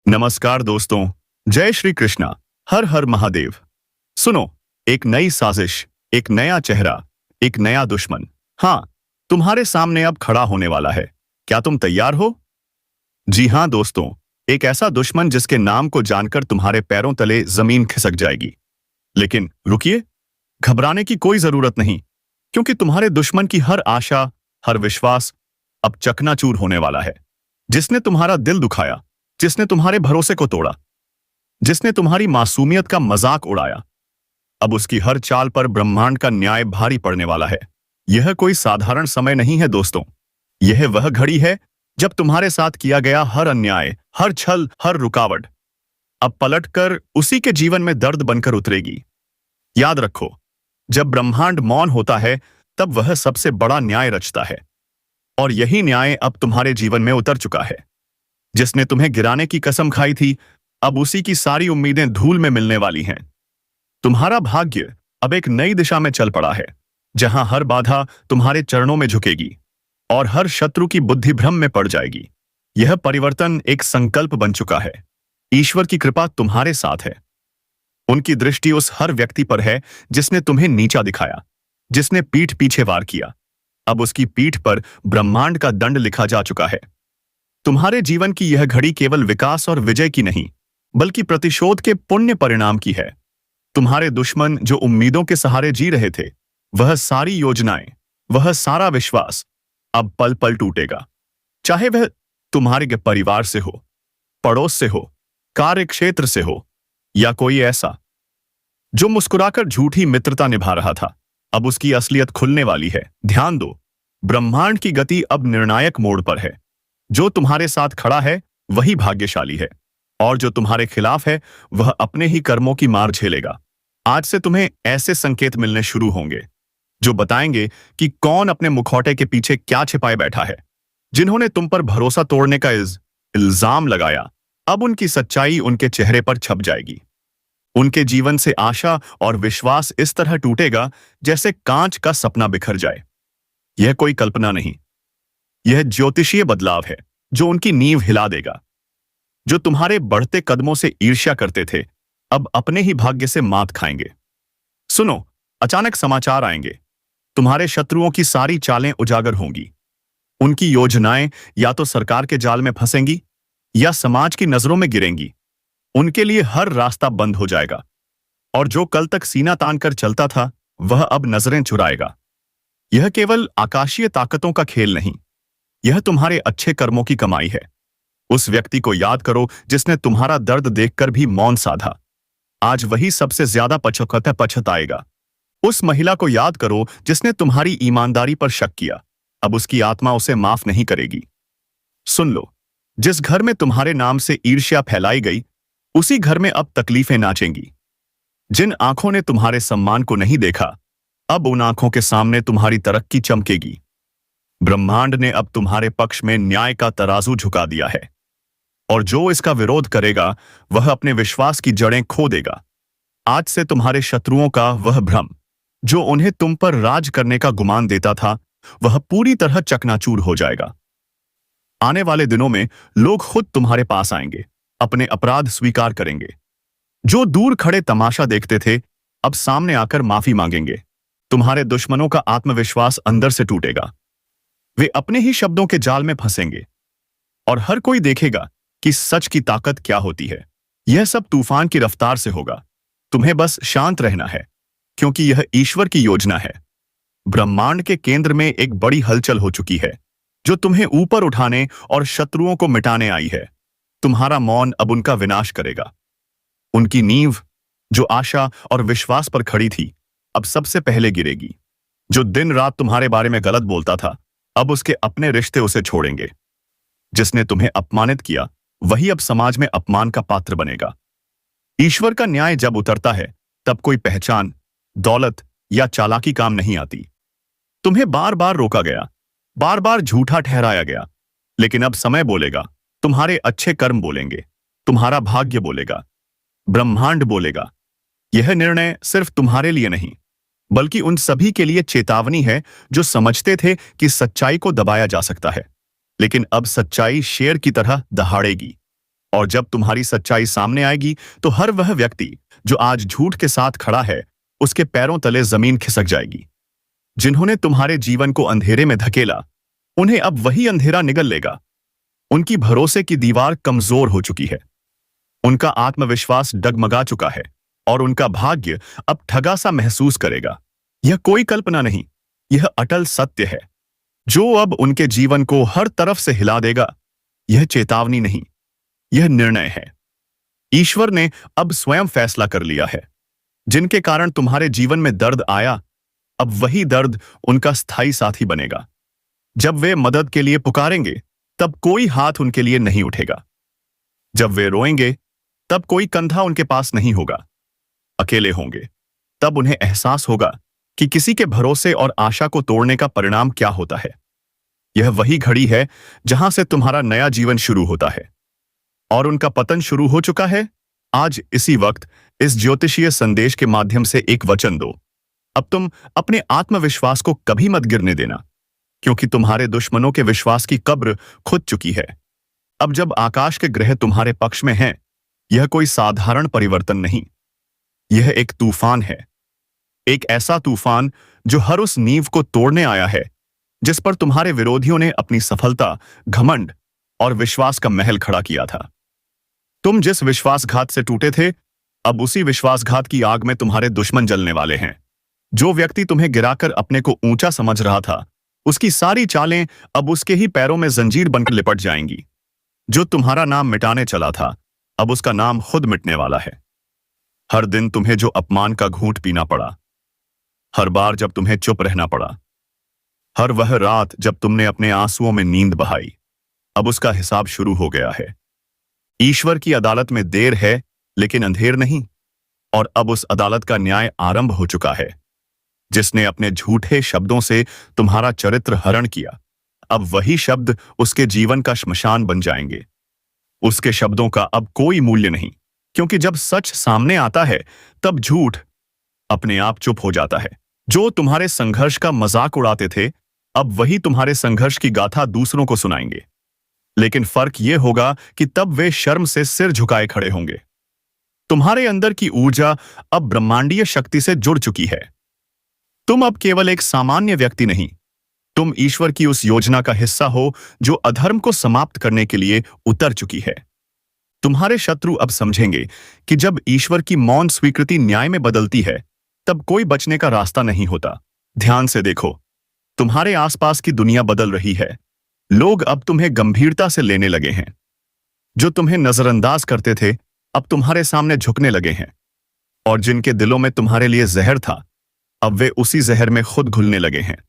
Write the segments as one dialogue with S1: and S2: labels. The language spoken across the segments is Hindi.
S1: नमस्कार दोस्तों। जय श्री कृष्णा। हर हर महादेव। सुनो, एक नई साजिश, एक नया चेहरा, एक नया दुश्मन। हाँ, तुम्हारे सामने अब खड़ा होने वाला है। क्या तुम तैयार हो? जी हाँ दोस्तों, एक ऐसा दुश्मन जिसके नाम को जानकर तुम्हारे पैरों तले जमीन खिसक जाएगी। लेकिन रुकिए, घबराने की कोई जरूरत नहीं, क्योंकि तुम्हारे दुश्मन की हर आशा, हर विश्वास अब चकनाचूर होने वाला है। जिसने तुम्हारा दिल दुखाया, जिसने तुम्हारे भरोसे को तोड़ा, जिसने तुम्हारी मासूमियत का मजाक उड़ाया, अब उसकी हर चाल पर ब्रह्मांड का न्याय भारी पड़ने वाला है। यह कोई साधारण समय नहीं है दोस्तों। यह वह घड़ी है जब तुम्हारे साथ किया गया हर अन्याय, हर छल, हर रुकावट अब पलटकर उसी के जीवन में दर्द बनकर उतरेगी। याद रखो, जब ब्रह्मांड मौन होता है तब वह सबसे बड़ा न्याय रचता है। और यही न्याय अब तुम्हारे जीवन में उतर चुका है। जिसने तुम्हें गिराने की कसम खाई थी, अब उसी की सारी उम्मीदें धूल में मिलने वाली हैं। तुम्हारा भाग्य अब एक नई दिशा में चल पड़ा है, जहां हर बाधा तुम्हारे चरणों में झुकेगी और हर शत्रु की बुद्धि भ्रम में पड़ जाएगी। यह परिवर्तन एक संकल्प बन चुका है। ईश्वर की कृपा तुम्हारे साथ है। उनकी दृष्टि उस हर व्यक्ति पर है जिसने तुम्हें नीचा दिखाया, जिसने पीठ पीछे वार किया। अब उसकी पीठ पर ब्रह्मांड का दंड लिखा जा चुका है। तुम्हारे जीवन की यह घड़ी केवल विकास और विजय की नहीं, बल्कि प्रतिशोध के पुण्य परिणाम की है। तुम्हारे दुश्मन जो उम्मीदों के सहारे जी रहे थे, वह सारी योजनाएं, वह सारा विश्वास अब पल पल टूटेगा। चाहे वह तुम्हारे परिवार से हो, पड़ोस से हो, कार्य क्षेत्र से हो, या कोई ऐसा जो मुस्कुराकर झूठी मित्रता निभा रहा था, अब उसकी असलियत खुलने वाली है। ध्यान दो, ब्रह्मांड की गति अब निर्णायक मोड़ पर है। जो तुम्हारे साथ खड़ा है वही भाग्यशाली है, और जो तुम्हारे खिलाफ है वह अपने ही कर्मों की मार झेलेगा। आज से तुम्हें ऐसे संकेत मिलने शुरू होंगे जो बताएंगे कि कौन अपने मुखौटे के पीछे क्या छिपाए बैठा है। जिन्होंने तुम पर भरोसा तोड़ने का इल्जाम लगाया, अब उनकी सच्चाई उनके चेहरे पर छप जाएगी। उनके जीवन से आशा और विश्वास इस तरह टूटेगा जैसे कांच का सपना बिखर जाए। यह कोई कल्पना नहीं, यह ज्योतिषीय बदलाव है जो उनकी नींव हिला देगा। जो तुम्हारे बढ़ते कदमों से ईर्ष्या करते थे, अब अपने ही भाग्य से मात खाएंगे। सुनो, अचानक समाचार आएंगे। तुम्हारे शत्रुओं की सारी चालें उजागर होंगी। उनकी योजनाएं या तो सरकार के जाल में फंसेंगी या समाज की नजरों में गिरेंगी। उनके लिए हर रास्ता बंद हो जाएगा, और जो कल तक सीना तान कर चलता था वह अब नजरें चुराएगा। यह केवल आकाशीय ताकतों का खेल नहीं, यह तुम्हारे अच्छे कर्मों की कमाई है। उस व्यक्ति को याद करो जिसने तुम्हारा दर्द देखकर भी मौन साधा। आज वही सबसे ज्यादा पछताएगा। उस महिला को याद करो जिसने तुम्हारी ईमानदारी पर शक किया, अब उसकी आत्मा उसे माफ नहीं करेगी। सुन लो, जिस घर में तुम्हारे नाम से ईर्ष्या फैलाई गई, उसी घर में अब तकलीफें नाचेंगी। जिन आंखों ने तुम्हारे सम्मान को नहीं देखा, अब उन आंखों के सामने तुम्हारी तरक्की चमकेगी। ब्रह्मांड ने अब तुम्हारे पक्ष में न्याय का तराजू झुका दिया है, और जो इसका विरोध करेगा वह अपने विश्वास की जड़ें खो देगा। आज से तुम्हारे शत्रुओं का वह भ्रम जो उन्हें तुम पर राज करने का गुमान देता था, वह पूरी तरह चकनाचूर हो जाएगा। आने वाले दिनों में लोग खुद तुम्हारे पास आएंगे, अपने अपराध स्वीकार करेंगे। जो दूर खड़े तमाशा देखते थे, अब सामने आकर माफी मांगेंगे। तुम्हारे दुश्मनों का आत्मविश्वास अंदर से टूटेगा। वे अपने ही शब्दों के जाल में फंसेंगे, और हर कोई देखेगा कि सच की ताकत क्या होती है। यह सब तूफान की रफ्तार से होगा। तुम्हें बस शांत रहना है, क्योंकि यह ईश्वर की योजना है। ब्रह्मांड के केंद्र में एक बड़ी हलचल हो चुकी है, जो तुम्हें ऊपर उठाने और शत्रुओं को मिटाने आई है। तुम्हारा मौन अब उनका विनाश करेगा। उनकी नींव, जो आशा और विश्वास पर खड़ी थी, अब सबसे पहले गिरेगी। जो दिन रात तुम्हारे बारे में गलत बोलता था, अब उसके अपने रिश्ते उसे छोड़ेंगे। जिसने तुम्हें अपमानित किया, वही अब समाज में अपमान का पात्र बनेगा। ईश्वर का न्याय जब उतरता है, तब कोई पहचान, दौलत या चालाकी काम नहीं आती। तुम्हें बार बार रोका गया, बार बार झूठा ठहराया गया, लेकिन अब समय बोलेगा। तुम्हारे अच्छे कर्म बोलेंगे, तुम्हारा भाग्य बोलेगा, ब्रह्मांड बोलेगा। यह निर्णय सिर्फ तुम्हारे लिए नहीं, बल्कि उन सभी के लिए चेतावनी है जो समझते थे कि सच्चाई को दबाया जा सकता है, लेकिन अब सच्चाई शेर की तरह दहाड़ेगी। और जब तुम्हारी सच्चाई सामने आएगी तो हर वह व्यक्ति जो आज झूठ के साथ खड़ा है, उसके पैरों तले जमीन खिसक जाएगी। जिन्होंने तुम्हारे जीवन को अंधेरे में धकेला, उन्हें अब वही अंधेरा निगल लेगा। उनकी भरोसे की दीवार कमजोर हो चुकी है, उनका आत्मविश्वास डगमगा चुका है और उनका भाग्य अब ठगा सा महसूस करेगा। यह कोई कल्पना नहीं, यह अटल सत्य है जो अब उनके जीवन को हर तरफ से हिला देगा। यह चेतावनी नहीं, यह निर्णय है। ईश्वर ने अब स्वयं फैसला कर लिया है। जिनके कारण तुम्हारे जीवन में दर्द आया, अब वही दर्द उनका स्थायी साथी बनेगा। जब वे मदद के लिए पुकारेंगे, तब कोई हाथ उनके लिए नहीं उठेगा। जब वे रोएंगे, तब कोई कंधा उनके पास नहीं होगा। अकेले होंगे, तब उन्हें एहसास होगा कि किसी के भरोसे और आशा को तोड़ने का परिणाम क्या होता है। यह वही घड़ी है जहां से तुम्हारा नया जीवन शुरू होता है और उनका पतन शुरू हो चुका है। आज इसी वक्त इस ज्योतिषीय संदेश के माध्यम से एक वचन दो। अब तुम अपने आत्मविश्वास को कभी मत गिरने देना, क्योंकि तुम्हारे दुश्मनों के विश्वास की कब्र खुद चुकी है। अब जब आकाश के ग्रह तुम्हारे पक्ष में हैं, यह कोई साधारण परिवर्तन नहीं, यह एक तूफान है। एक ऐसा तूफान जो हर उस नींव को तोड़ने आया है जिस पर तुम्हारे विरोधियों ने अपनी सफलता, घमंड और विश्वास का महल खड़ा किया था। तुम जिस विश्वासघात से टूटे थे, अब उसी विश्वासघात की आग में तुम्हारे दुश्मन जलने वाले हैं। जो व्यक्ति तुम्हें गिराकर अपने को ऊंचा समझ रहा था, उसकी सारी चालें अब उसके ही पैरों में जंजीर बनकर लिपट जाएंगी। जो तुम्हारा नाम मिटाने चला था, अब उसका नाम खुद मिटने वाला है। हर दिन तुम्हें जो अपमान का घूंट पीना पड़ा, हर बार जब तुम्हें चुप रहना पड़ा, हर वह रात जब तुमने अपने आंसुओं में नींद बहाई, अब उसका हिसाब शुरू हो गया है। ईश्वर की अदालत में देर है, लेकिन अंधेर नहीं। और अब उस अदालत का न्याय आरंभ हो चुका है। जिसने अपने झूठे शब्दों से तुम्हारा चरित्र हरण किया, अब वही शब्द उसके जीवन का श्मशान बन जाएंगे। उसके शब्दों का अब कोई मूल्य नहीं, क्योंकि जब सच सामने आता है, तब झूठ अपने आप चुप हो जाता है। जो तुम्हारे संघर्ष का मजाक उड़ाते थे, अब वही तुम्हारे संघर्ष की गाथा दूसरों को सुनाएंगे। लेकिन फर्क यह होगा कि तब वे शर्म से सिर झुकाए खड़े होंगे। तुम्हारे अंदर की ऊर्जा अब ब्रह्मांडीय शक्ति से जुड़ चुकी है। तुम अब केवल एक सामान्य व्यक्ति नहीं, तुम ईश्वर की उस योजना का हिस्सा हो जो अधर्म को समाप्त करने के लिए उतर चुकी है। तुम्हारे शत्रु अब समझेंगे कि जब ईश्वर की मौन स्वीकृति न्याय में बदलती है, तब कोई बचने का रास्ता नहीं होता। ध्यान से देखो, तुम्हारे आसपास की दुनिया बदल रही है। लोग अब तुम्हें गंभीरता से लेने लगे हैं। जो तुम्हें नजरअंदाज करते थे, अब तुम्हारे सामने झुकने लगे हैं। और जिनके दिलों में तुम्हारे लिए जहर था, अब वे उसी जहर में खुद घुलने लगे हैं।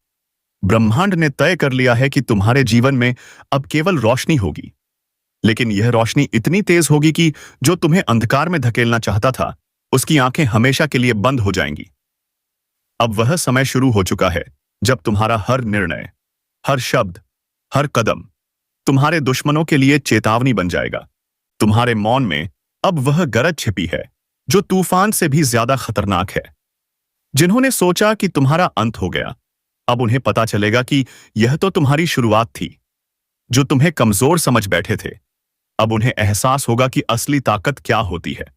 S1: ब्रह्मांड ने तय कर लिया है कि तुम्हारे जीवन में अब केवल रोशनी होगी, लेकिन यह रोशनी इतनी तेज होगी कि जो तुम्हें अंधकार में धकेलना चाहता था, उसकी आंखें हमेशा के लिए बंद हो जाएंगी। अब वह समय शुरू हो चुका है जब तुम्हारा हर निर्णय, हर शब्द, हर कदम तुम्हारे दुश्मनों के लिए चेतावनी बन जाएगा। तुम्हारे मौन में अब वह गरज छिपी है जो तूफान से भी ज्यादा खतरनाक है। जिन्होंने सोचा कि तुम्हारा अंत हो गया, अब उन्हें पता चलेगा कि यह तो तुम्हारी शुरुआत थी। जो तुम्हें कमजोर समझ बैठे थे, अब उन्हें एहसास होगा कि असली ताकत क्या होती है।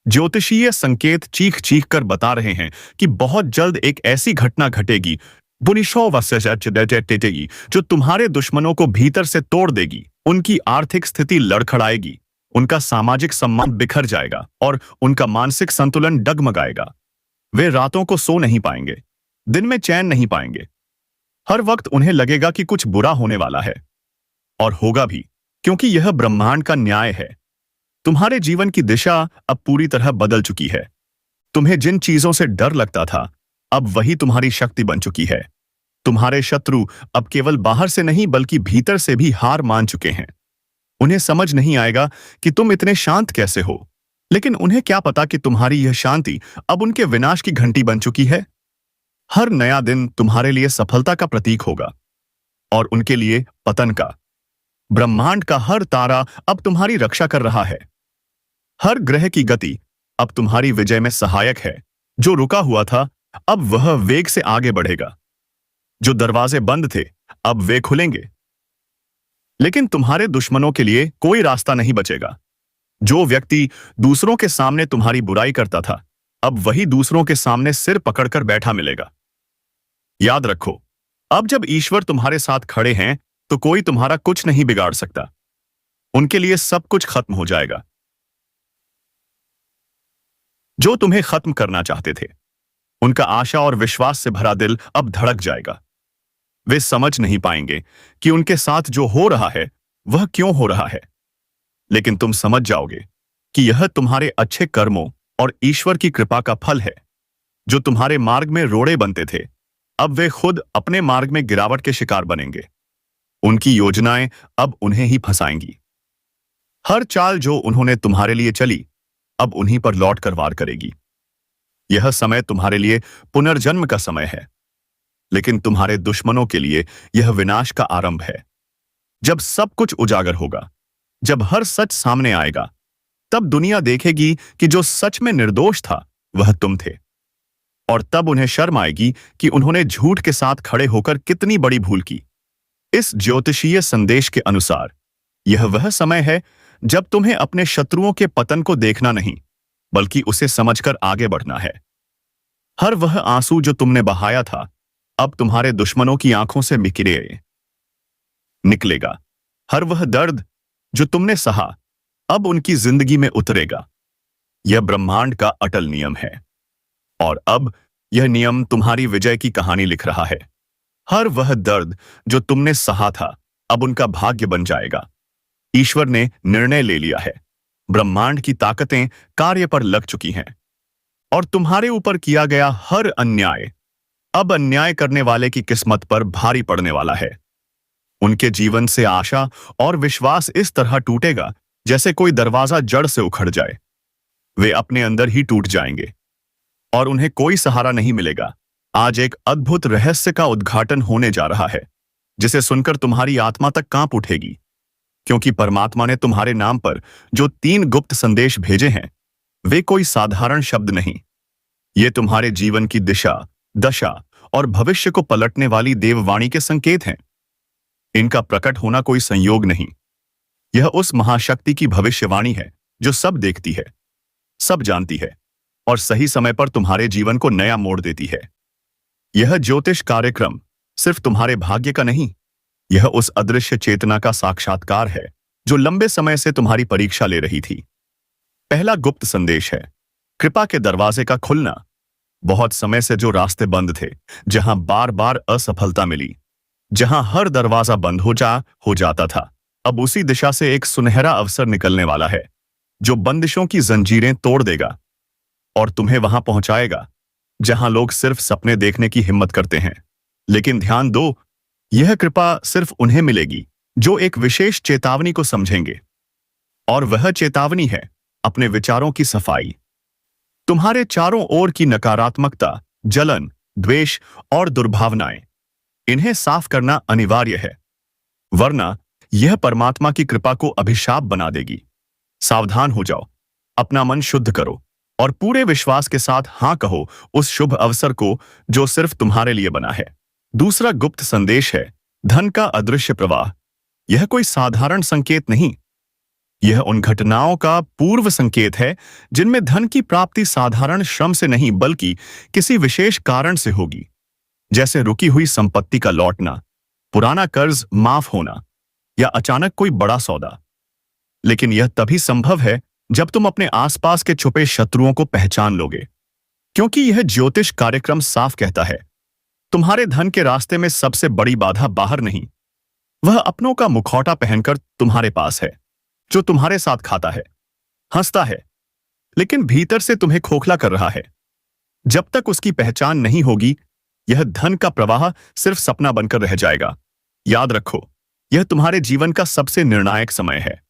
S1: ज्योतिषीय संकेत चीख चीख कर बता रहे हैं कि बहुत जल्द एक ऐसी घटना घटेगी जो तुम्हारे दुश्मनों को भीतर से तोड़ देगी। उनकी आर्थिक स्थिति लड़खड़ाएगी, उनका सामाजिक सम्मान बिखर जाएगा और उनका मानसिक संतुलन डगमगाएगा। वे रातों को सो नहीं पाएंगे, दिन में चैन नहीं पाएंगे। हर वक्त उन्हें लगेगा कि कुछ बुरा होने वाला है, और होगा भी, क्योंकि यह ब्रह्मांड का न्याय है। तुम्हारे जीवन की दिशा अब पूरी तरह बदल चुकी है। तुम्हें जिन चीजों से डर लगता था, अब वही तुम्हारी शक्ति बन चुकी है। तुम्हारे शत्रु अब केवल बाहर से नहीं बल्कि भीतर से भी हार मान चुके हैं। उन्हें समझ नहीं आएगा कि तुम इतने शांत कैसे हो, लेकिन उन्हें क्या पता कि तुम्हारी यह शांति अब उनके विनाश की घंटी बन चुकी है। हर नया दिन तुम्हारे लिए सफलता का प्रतीक होगा और उनके लिए पतन का। ब्रह्मांड का हर तारा अब तुम्हारी रक्षा कर रहा है। हर ग्रह की गति अब तुम्हारी विजय में सहायक है। जो रुका हुआ था, अब वह वेग से आगे बढ़ेगा। जो दरवाजे बंद थे, अब वे खुलेंगे। लेकिन तुम्हारे दुश्मनों के लिए कोई रास्ता नहीं बचेगा। जो व्यक्ति दूसरों के सामने तुम्हारी बुराई करता था, अब वही दूसरों के सामने सिर पकड़कर बैठा मिलेगा। याद रखो, अब जब ईश्वर तुम्हारे साथ खड़े हैं, तो कोई तुम्हारा कुछ नहीं बिगाड़ सकता। उनके लिए सब कुछ खत्म हो जाएगा। जो तुम्हें खत्म करना चाहते थे, उनका आशा और विश्वास से भरा दिल अब धड़क जाएगा। वे समझ नहीं पाएंगे कि उनके साथ जो हो रहा है वह क्यों हो रहा है, लेकिन तुम समझ जाओगे कि यह तुम्हारे अच्छे कर्मों और ईश्वर की कृपा का फल है। जो तुम्हारे मार्ग में रोड़े बनते थे, अब वे खुद अपने मार्ग में गिरावट के शिकार बनेंगे। उनकी योजनाएं अब उन्हें ही फंसाएंगी। हर चाल जो उन्होंने तुम्हारे लिए चली, अब उन्हीं पर लौट कर वार करेगी। यह समय तुम्हारे लिए पुनर्जन्म का समय है, लेकिन तुम्हारे दुश्मनों के लिए यह विनाश का आरंभ है। जब सब कुछ उजागर होगा, जब हर सच सामने आएगा, तब दुनिया देखेगी कि जो सच में निर्दोष था वह तुम थे। और तब उन्हें शर्म आएगी कि उन्होंने झूठ के साथ खड़े होकर कितनी बड़ी भूल की। इस ज्योतिषीय संदेश के अनुसार यह वह समय है जब तुम्हें अपने शत्रुओं के पतन को देखना नहीं, बल्कि उसे समझकर आगे बढ़ना है। हर वह आंसू जो तुमने बहाया था, अब तुम्हारे दुश्मनों की आंखों से बिखरे निकलेगा। हर वह दर्द जो तुमने सहा, अब उनकी जिंदगी में उतरेगा। यह ब्रह्मांड का अटल नियम है, और अब यह नियम तुम्हारी विजय की कहानी लिख रहा है। हर वह दर्द जो तुमने सहा था, अब उनका भाग्य बन जाएगा। ईश्वर ने निर्णय ले लिया है। ब्रह्मांड की ताकतें कार्य पर लग चुकी हैं, और तुम्हारे ऊपर किया गया हर अन्याय अब अन्याय करने वाले की किस्मत पर भारी पड़ने वाला है। उनके जीवन से आशा और विश्वास इस तरह टूटेगा जैसे कोई दरवाजा जड़ से उखड़ जाए। वे अपने अंदर ही टूट जाएंगे और उन्हें कोई सहारा नहीं मिलेगा। आज एक अद्भुत रहस्य का उद्घाटन होने जा रहा है, जिसे सुनकर तुम्हारी आत्मा तक कांप उठेगी, क्योंकि परमात्मा ने तुम्हारे नाम पर जो 3 गुप्त संदेश भेजे हैं, वे कोई साधारण शब्द नहीं। ये तुम्हारे जीवन की दिशा, दशा और भविष्य को पलटने वाली देववाणी के संकेत हैं। इनका प्रकट होना कोई संयोग नहीं, यह उस महाशक्ति की भविष्यवाणी है जो सब देखती है, सब जानती है और सही समय पर तुम्हारे जीवन को नया मोड़ देती है। यह ज्योतिष कार्यक्रम सिर्फ तुम्हारे भाग्य का नहीं, यह उस अदृश्य चेतना का साक्षात्कार है जो लंबे समय से तुम्हारी परीक्षा ले रही थी। पहला गुप्त संदेश है कृपा के दरवाजे का खुलना। बहुत समय से जो रास्ते बंद थे, जहां बार बार असफलता मिली, जहां हर दरवाजा बंद हो जाता था, अब उसी दिशा से एक सुनहरा अवसर निकलने वाला है जो बंदिशों की जंजीरें तोड़ देगा और तुम्हें वहां पहुंचाएगा जहां लोग सिर्फ सपने देखने की हिम्मत करते हैं। लेकिन ध्यान दो, यह कृपा सिर्फ उन्हें मिलेगी जो एक विशेष चेतावनी को समझेंगे, और वह चेतावनी है अपने विचारों की सफाई। तुम्हारे चारों ओर की नकारात्मकता, जलन, द्वेष और दुर्भावनाएं, इन्हें साफ करना अनिवार्य है, वरना यह परमात्मा की कृपा को अभिशाप बना देगी। सावधान हो जाओ, अपना मन शुद्ध करो और पूरे विश्वास के साथ हां कहो उस शुभ अवसर को जो सिर्फ तुम्हारे लिए बना है। दूसरा गुप्त संदेश है धन का अदृश्य प्रवाह। यह कोई साधारण संकेत नहीं, यह उन घटनाओं का पूर्व संकेत है जिनमें धन की प्राप्ति साधारण श्रम से नहीं बल्कि किसी विशेष कारण से होगी, जैसे रुकी हुई संपत्ति का लौटना, पुराना कर्ज माफ होना या अचानक कोई बड़ा सौदा। लेकिन यह तभी संभव है जब तुम अपने आसपास के छुपे शत्रुओं को पहचान लोगे, क्योंकि यह ज्योतिष कार्यक्रम साफ कहता है तुम्हारे धन के रास्ते में सबसे बड़ी बाधा बाहर नहीं, वह अपनों का मुखौटा पहनकर तुम्हारे पास है, जो तुम्हारे साथ खाता है, हंसता है, लेकिन भीतर से तुम्हें खोखला कर रहा है। जब तक उसकी पहचान नहीं होगी, यह धन का प्रवाह सिर्फ सपना बनकर रह जाएगा। याद रखो, यह तुम्हारे जीवन का सबसे निर्णायक समय है।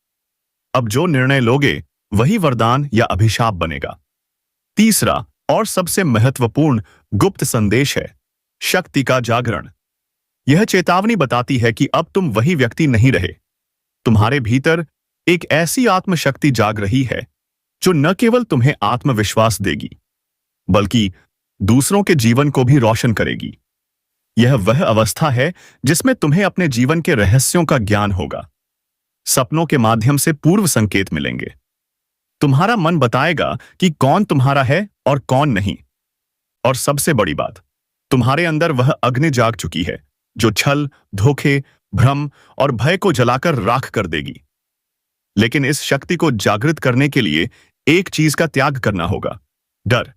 S1: अब जो निर्णय लोगे वही वरदान या अभिशाप बनेगा। तीसरा और सबसे महत्वपूर्ण गुप्त संदेश है शक्ति का जागरण। यह चेतावनी बताती है कि अब तुम वही व्यक्ति नहीं रहे। तुम्हारे भीतर एक ऐसी आत्मशक्ति जाग रही है जो न केवल तुम्हें आत्मविश्वास देगी, बल्कि दूसरों के जीवन को भी रोशन करेगी। यह वह अवस्था है जिसमें तुम्हें अपने जीवन के रहस्यों का ज्ञान होगा। सपनों के माध्यम से पूर्व संकेत मिलेंगे, तुम्हारा मन बताएगा कि कौन तुम्हारा है और कौन नहीं। और सबसे बड़ी बात, तुम्हारे अंदर वह अग्नि जाग चुकी है जो छल, धोखे, भ्रम और भय को जलाकर राख कर देगी। लेकिन इस शक्ति को जागृत करने के लिए एक चीज का त्याग करना होगा, डर।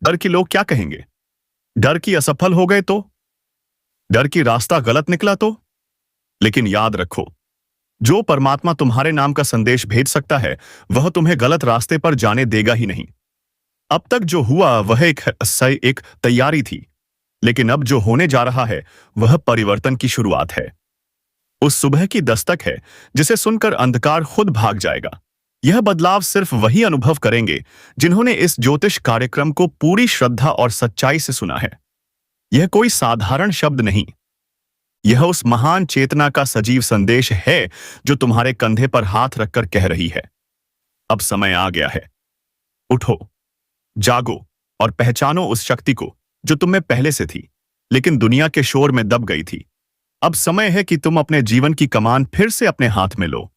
S1: डर कि लोग क्या कहेंगे, डर कि असफल हो गए तो, डर कि रास्ता गलत निकला तो। लेकिन याद रखो, जो परमात्मा तुम्हारे नाम का संदेश भेज सकता है वह तुम्हें गलत रास्ते पर जाने देगा ही नहीं। अब तक जो हुआ वह एक तैयारी थी, लेकिन अब जो होने जा रहा है वह परिवर्तन की शुरुआत है। उस सुबह की दस्तक है जिसे सुनकर अंधकार खुद भाग जाएगा। यह बदलाव सिर्फ वही अनुभव करेंगे जिन्होंने इस ज्योतिष कार्यक्रम को पूरी श्रद्धा और सच्चाई से सुना है। यह कोई साधारण शब्द नहीं, यह उस महान चेतना का सजीव संदेश है जो तुम्हारे कंधे पर हाथ रखकर कह रही है, अब समय आ गया है। उठो, जागो और पहचानो उस शक्ति को जो तुम में पहले से थी, लेकिन दुनिया के शोर में दब गई थी। अब समय है कि तुम अपने जीवन की कमान फिर से अपने हाथ में लो।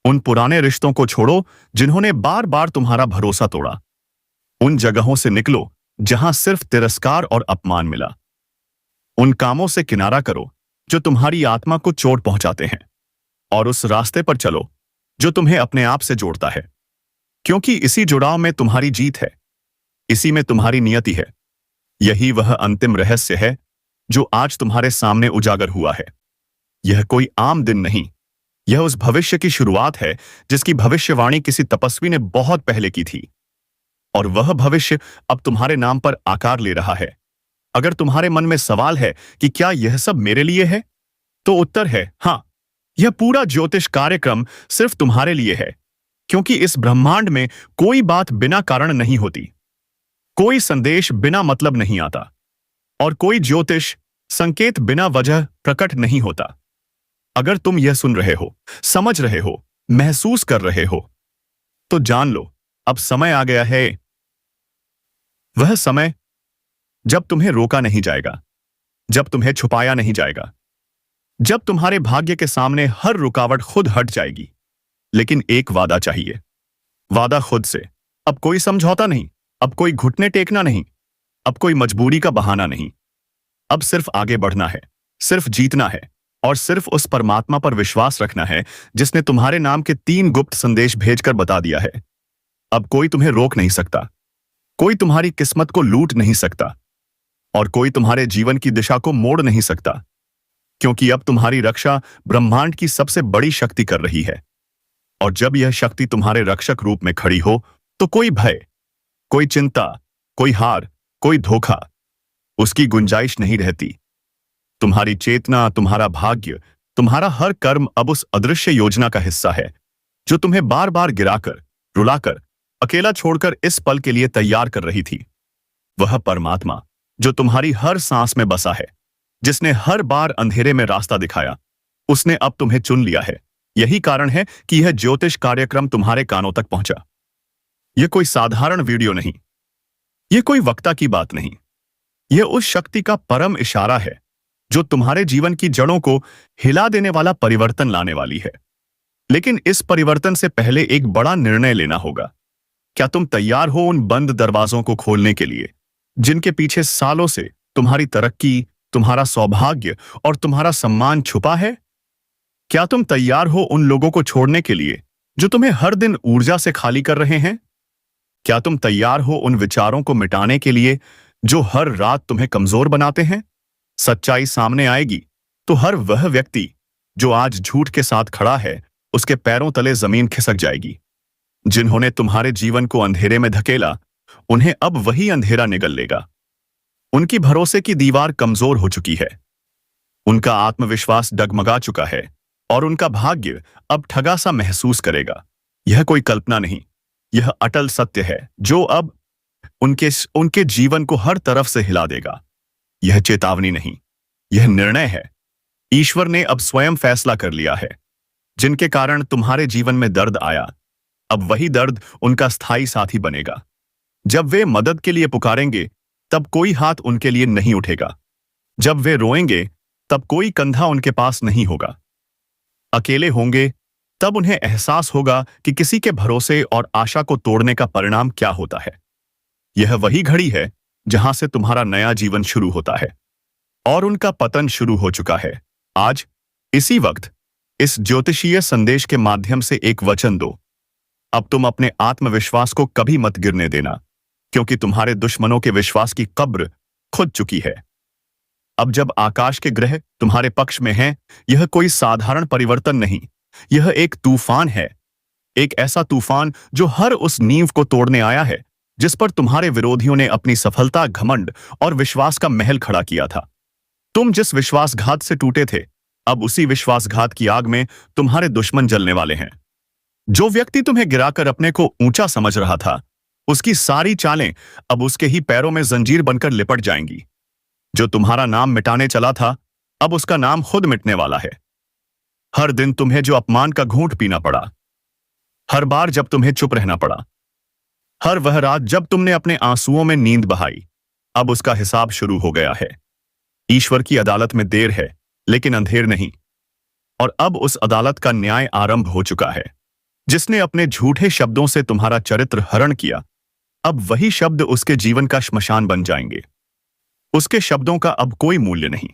S1: उन पुराने रिश्तों को छोड़ो जिन्होंने बार बार तुम्हारा भरोसा तोड़ा। उन जगहों से निकलो जहां सिर्फ तिरस्कार और अपमान मिला। उन कामों से किनारा करो जो तुम्हारी आत्मा को चोट पहुंचाते हैं, और उस रास्ते पर चलो जो तुम्हें अपने आप से जोड़ता है। क्योंकि इसी जुड़ाव में तुम्हारी जीत है, इसी में तुम्हारी नियति है। यही वह अंतिम रहस्य है जो आज तुम्हारे सामने उजागर हुआ है। यह कोई आम दिन नहीं, यह उस भविष्य की शुरुआत है जिसकी भविष्यवाणी किसी तपस्वी ने बहुत पहले की थी। और वह भविष्य अब तुम्हारे नाम पर आकार ले रहा है। अगर तुम्हारे मन में सवाल है कि क्या यह सब मेरे लिए है, तो उत्तर है हां। यह पूरा ज्योतिष कार्यक्रम सिर्फ तुम्हारे लिए है, क्योंकि इस ब्रह्मांड में कोई बात बिना कारण नहीं होती, कोई संदेश बिना मतलब नहीं आता, और कोई ज्योतिष संकेत बिना वजह प्रकट नहीं होता। अगर तुम यह सुन रहे हो, समझ रहे हो, महसूस कर रहे हो, तो जान लो अब समय आ गया है। वह समय जब तुम्हें रोका नहीं जाएगा, जब तुम्हें छुपाया नहीं जाएगा, जब तुम्हारे भाग्य के सामने हर रुकावट खुद हट जाएगी। लेकिन एक वादा चाहिए, वादा खुद से। अब कोई समझौता नहीं, अब कोई घुटने टेकना नहीं, अब कोई मजबूरी का बहाना नहीं। अब सिर्फ आगे बढ़ना है, सिर्फ जीतना है, और सिर्फ उस परमात्मा पर विश्वास रखना है जिसने तुम्हारे नाम के 3 गुप्त संदेश भेजकर बता दिया है। अब कोई तुम्हें रोक नहीं सकता, कोई तुम्हारी किस्मत को लूट नहीं सकता, और कोई तुम्हारे जीवन की दिशा को मोड़ नहीं सकता, क्योंकि अब तुम्हारी रक्षा ब्रह्मांड की सबसे बड़ी शक्ति कर रही है। और जब यह शक्ति तुम्हारे रक्षक रूप में खड़ी हो, तो कोई भय, कोई चिंता, कोई हार, कोई धोखा, उसकी गुंजाइश नहीं रहती। तुम्हारी चेतना, तुम्हारा भाग्य, तुम्हारा हर कर्म अब उस अदृश्य योजना का हिस्सा है जो तुम्हें बार बार गिराकर, रुलाकर, अकेला छोड़कर इस पल के लिए तैयार कर रही थी। वह परमात्मा जो तुम्हारी हर सांस में बसा है, जिसने हर बार अंधेरे में रास्ता दिखाया, उसने अब तुम्हें चुन लिया है। यही कारण है कि यह ज्योतिष कार्यक्रम तुम्हारे कानों तक पहुंचा। यह कोई साधारण वीडियो नहीं, यह कोई वक्ता की बात नहीं, यह उस शक्ति का परम इशारा है जो तुम्हारे जीवन की जड़ों को हिला देने वाला परिवर्तन लाने वाली है। लेकिन इस परिवर्तन से पहले एक बड़ा निर्णय लेना होगा। क्या तुम तैयार हो उन बंद दरवाजों को खोलने के लिए जिनके पीछे सालों से तुम्हारी तरक्की, तुम्हारा सौभाग्य और तुम्हारा सम्मान छुपा है? क्या तुम तैयार हो उन लोगों को छोड़ने के लिए जो तुम्हें हर दिन ऊर्जा से खाली कर रहे हैं? क्या तुम तैयार हो उन विचारों को मिटाने के लिए जो हर रात तुम्हें कमजोर बनाते हैं? सच्चाई सामने आएगी तो हर वह व्यक्ति जो आज झूठ के साथ खड़ा है, उसके पैरों तले जमीन खिसक जाएगी। जिन्होंने तुम्हारे जीवन को अंधेरे में धकेला, उन्हें अब वही अंधेरा निगल लेगा। उनकी भरोसे की दीवार कमजोर हो चुकी है, उनका आत्मविश्वास डगमगा चुका है, और उनका भाग्य अब ठगा सा महसूस करेगा। यह कोई कल्पना नहीं, यह अटल सत्य है जो अब उनके जीवन को हर तरफ से हिला देगा। यह चेतावनी नहीं, यह निर्णय है। ईश्वर ने अब स्वयं फैसला कर लिया है। जिनके कारण तुम्हारे जीवन में दर्द आया, अब वही दर्द उनका स्थायी साथी बनेगा। जब वे मदद के लिए पुकारेंगे, तब कोई हाथ उनके लिए नहीं उठेगा। जब वे रोएंगे, तब कोई कंधा उनके पास नहीं होगा। अकेले होंगे, तब उन्हें एहसास होगा कि किसी के भरोसे और आशा को तोड़ने का परिणाम क्या होता है। यह वही घड़ी है जहां से तुम्हारा नया जीवन शुरू होता है और उनका पतन शुरू हो चुका है। आज इसी वक्त इस ज्योतिषीय संदेश के माध्यम से एक वचन दो। अब तुम अपने आत्मविश्वास को कभी मत गिरने देना, क्योंकि तुम्हारे दुश्मनों के विश्वास की कब्र खुद चुकी है। अब जब आकाश के ग्रह तुम्हारे पक्ष में हैं, यह कोई साधारण परिवर्तन नहीं, यह एक तूफान है। एक ऐसा तूफान जो हर उस नींव को तोड़ने आया है जिस पर तुम्हारे विरोधियों ने अपनी सफलता, घमंड और विश्वास का महल खड़ा किया था। तुम जिस विश्वासघात से टूटे थे, अब उसी विश्वासघात की आग में तुम्हारे दुश्मन जलने वाले हैं। जो व्यक्ति तुम्हें गिराकर अपने को ऊंचा समझ रहा था, उसकी सारी चालें अब उसके ही पैरों में जंजीर बनकर लिपट जाएंगी। जो तुम्हारा नाम मिटाने चला था, अब उसका नाम खुद मिटने वाला है। हर दिन तुम्हें जो अपमान का घूंट पीना पड़ा, हर बार जब तुम्हें चुप रहना पड़ा, हर वह रात जब तुमने अपने आंसुओं में नींद बहाई, अब उसका हिसाब शुरू हो गया है। ईश्वर की अदालत में देर है, लेकिन अंधेर नहीं। और अब उस अदालत का न्याय आरंभ हो चुका है। जिसने अपने झूठे शब्दों से तुम्हारा चरित्र हरण किया, अब वही शब्द उसके जीवन का श्मशान बन जाएंगे। उसके शब्दों का अब कोई मूल्य नहीं,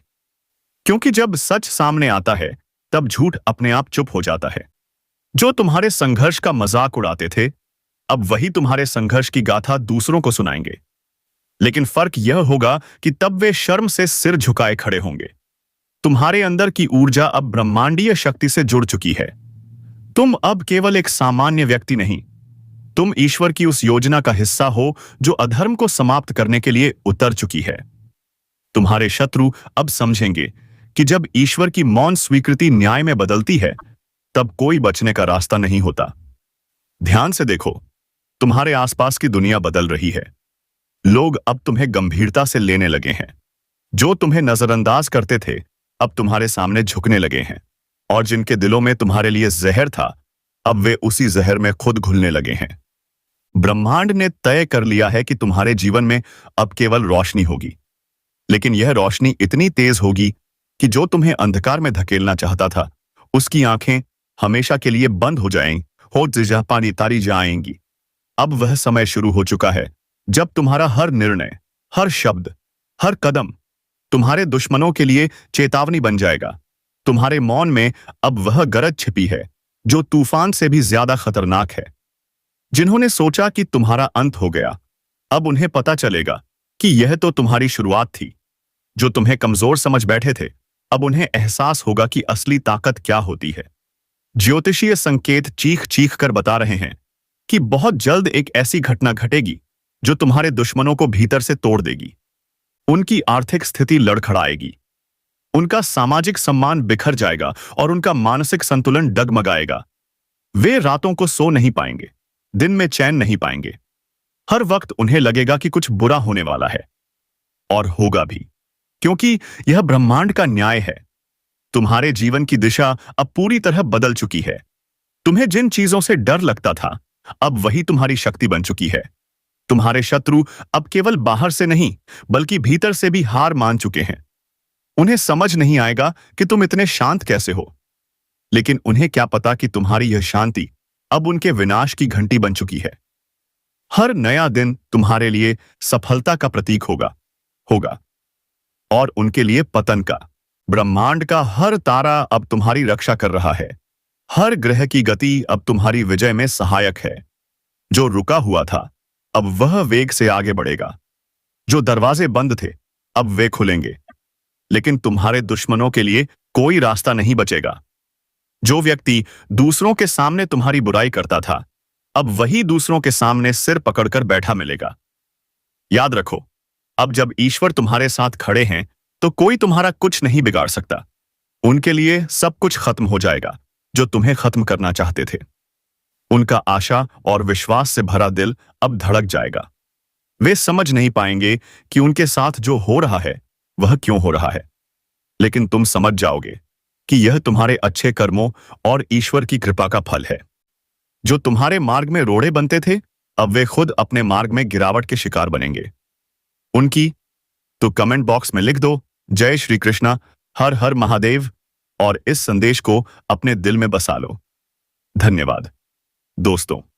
S1: क्योंकि जब सच सामने आता है, तब झूठ अपने आप चुप हो जाता है। जो तुम्हारे संघर्ष का मजाक उड़ाते थे, अब वही तुम्हारे संघर्ष की गाथा दूसरों को सुनाएंगे। लेकिन फर्क यह होगा कि तब वे शर्म से सिर झुकाए खड़े होंगे। तुम्हारे अंदर की ऊर्जा अब ब्रह्मांडीय शक्ति से जुड़ चुकी है। तुम अब केवल एक सामान्य व्यक्ति नहीं, तुम ईश्वर की उस योजना का हिस्सा हो जो अधर्म को समाप्त करने के लिए उतर चुकी है। तुम्हारे शत्रु अब समझेंगे कि जब ईश्वर की मौन स्वीकृति न्याय में बदलती है, तब कोई बचने का रास्ता नहीं होता। ध्यान से देखो, तुम्हारे आसपास की दुनिया बदल रही है। लोग अब तुम्हें गंभीरता से लेने लगे हैं। जो तुम्हें नजरअंदाज करते थे, अब तुम्हारे सामने झुकने लगे हैं। और जिनके दिलों में तुम्हारे लिए जहर था, अब वे उसी जहर में खुद घुलने लगे हैं। ब्रह्मांड ने तय कर लिया है कि तुम्हारे जीवन में अब केवल रोशनी होगी, लेकिन यह रोशनी इतनी तेज होगी कि जो तुम्हें अंधकार में धकेलना चाहता था, उसकी आंखें हमेशा के लिए बंद हो जाएंगी, हो जिजा पानी तारी जाएंगी। अब वह समय शुरू हो चुका है जब तुम्हारा हर निर्णय, हर शब्द, हर कदम तुम्हारे दुश्मनों के लिए चेतावनी बन जाएगा। तुम्हारे मौन में अब वह गरज छिपी है जो तूफान से भी ज्यादा खतरनाक है। जिन्होंने सोचा कि तुम्हारा अंत हो गया, अब उन्हें पता चलेगा कि यह तो तुम्हारी शुरुआत थी। जो तुम्हें कमजोर समझ बैठे थे, अब उन्हें एहसास होगा कि असली ताकत क्या होती है। ज्योतिषीय संकेत चीख चीख कर बता रहे हैं कि बहुत जल्द एक ऐसी घटना घटेगी जो तुम्हारे दुश्मनों को भीतर से तोड़ देगी। उनकी आर्थिक स्थिति लड़खड़ाएगी, उनका सामाजिक सम्मान बिखर जाएगा और उनका मानसिक संतुलन डगमगाएगा। वे रातों को सो नहीं पाएंगे, दिन में चैन नहीं पाएंगे। हर वक्त उन्हें लगेगा कि कुछ बुरा होने वाला है, और होगा भी, क्योंकि यह ब्रह्मांड का न्याय है। तुम्हारे जीवन की दिशा अब पूरी तरह बदल चुकी है। तुम्हें जिन चीजों से डर लगता था, अब वही तुम्हारी शक्ति बन चुकी है। तुम्हारे शत्रु अब केवल बाहर से नहीं, बल्कि भीतर से भी हार मान चुके हैं। उन्हें समझ नहीं आएगा कि तुम इतने शांत कैसे हो, लेकिन उन्हें क्या पता कि तुम्हारी यह शांति अब उनके विनाश की घंटी बन चुकी है। हर नया दिन तुम्हारे लिए सफलता का प्रतीक होगा और उनके लिए पतन का। ब्रह्मांड का हर तारा अब तुम्हारी रक्षा कर रहा है। हर ग्रह की गति अब तुम्हारी विजय में सहायक है। जो रुका हुआ था, अब वह वेग से आगे बढ़ेगा। जो दरवाजे बंद थे, अब वे खुलेंगे। लेकिन तुम्हारे दुश्मनों के लिए कोई रास्ता नहीं बचेगा। जो व्यक्ति दूसरों के सामने तुम्हारी बुराई करता था, अब वही दूसरों के सामने सिर पकड़कर बैठा मिलेगा। याद रखो, अब जब ईश्वर तुम्हारे साथ खड़े हैं, तो कोई तुम्हारा कुछ नहीं बिगाड़ सकता। उनके लिए सब कुछ खत्म हो जाएगा जो तुम्हें खत्म करना चाहते थे। उनका आशा और विश्वास से भरा दिल अब धड़क जाएगा। वे समझ नहीं पाएंगे कि उनके साथ जो हो रहा है वह क्यों हो रहा है, लेकिन तुम समझ जाओगे कि यह तुम्हारे अच्छे कर्मों और ईश्वर की कृपा का फल है। जो तुम्हारे मार्ग में रोड़े बनते थे, अब वे खुद अपने मार्ग में गिरावट के शिकार बनेंगे। उनकी तो कमेंट बॉक्स में लिख दो, जय श्री कृष्णा, हर हर महादेव, और इस संदेश को अपने दिल में बसा लो। धन्यवाद दोस्तों।